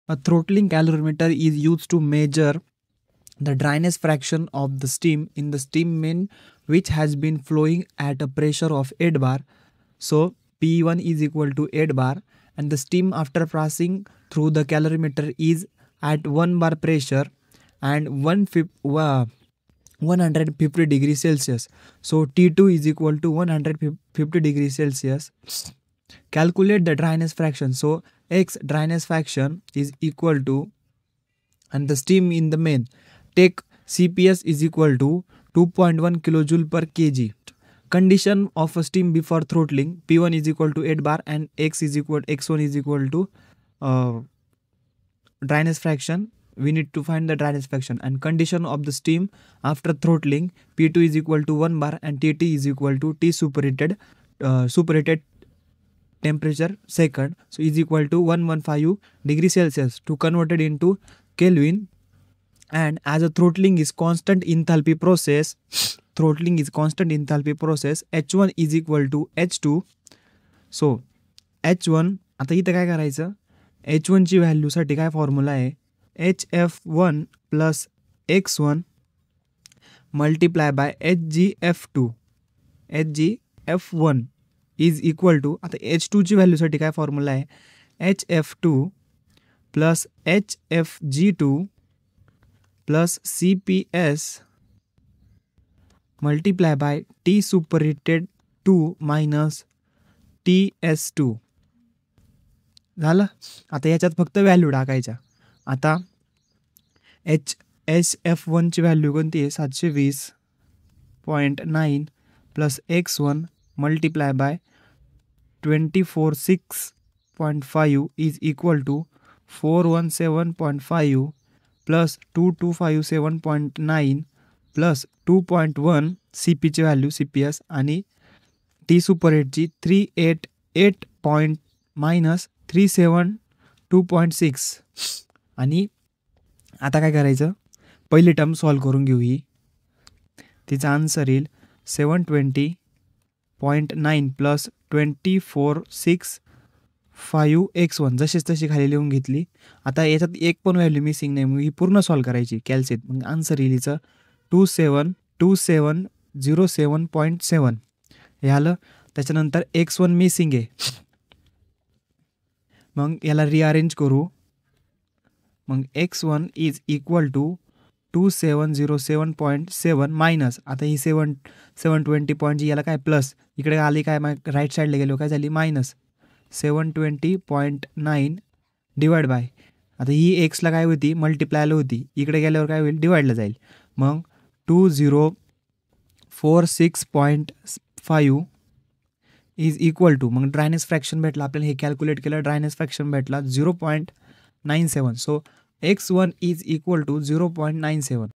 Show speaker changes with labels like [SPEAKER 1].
[SPEAKER 1] A throttling calorimeter is used to measure the dryness fraction of the steam in the steam main which has been flowing at a pressure of 8 bar. So P1 is equal to 8 bar and the steam after passing through the calorimeter is at 1 bar pressure and 150 degrees Celsius. So T2 is equal to 150 degrees Celsius. Calculate the dryness fraction. So X dryness fraction is equal to, and the steam in the main, take CPS is equal to 2.1 kilojoule per kg. Condition of a steam before throttling, P1 is equal to 8 bar and X1 is equal to dryness fraction. We need to find the dryness fraction. And condition of the steam after throttling, P2 is equal to 1 bar and Tt is equal to T superated temperature second, so is equal to 115 degrees Celsius. To convert it into Kelvin, and as a throttling is constant enthalpy process, H1 is equal to H2. So H1, आता इथं काय करायचं, H1 ची value साठी काय formula आहे, HF1 plus X1 multiply by HGF1 is equal to, आता H2 ची व्हॅल्यूसाठी काय फॉर्म्युला आहे, HF2 plus HFG2 plus CPS multiply by T superheated 2 minus TS2 झालं. आता याच्यात फक्त व्हॅल्यू टाकायच्या. आता HF1 ची व्हॅल्यू कोणती आहे, 720.9 plus X1 multiply bye 246.5 is equal to 417.5 plus 2257.9 plus 2.1 CP ची व्हॅल्यू CPS आणि T सुपरहिटची 388 मायनस 372.6. आणि आता काय करायचं, पहिली टर्म सॉल्व करून घेऊ. ही तिचा आन्सर येईल 720.9 प्लस 2465 X1 जशीच तशी खाली लिहून घेतली. आता याच्यात एक पण व्हॅल्यू मिसिंग नाही, मग ही पूर्ण सॉल्व करायची कॅल्सियत. मग आन्सर येईल हिचं 2707.7 हे आलं. त्याच्यानंतर X1 मिसिंग आहे, मग याला रिअरेंज करू. मग X1 is equal to 2707.7 minus, आता ही 720 पॉईंटची याला काय प्लस, इकडे आली काय मग राईट साईडला गेलो काय झाली मायनस 720.9 डिवाइड बाय, आता ही एक्सला काय होती मल्टिप्लायला होती, इकडे गेल्यावर काय होईल डिवाइडला जाईल. मग 2046.5 इज इक्वल टू, मग ड्रायनेस फ्रॅक्शन भेटला आपल्याला, हे कॅल्क्युलेट केलं, ड्रायनेस फ्रॅक्शन भेटला 0.97. So X1 is equal to 0.97.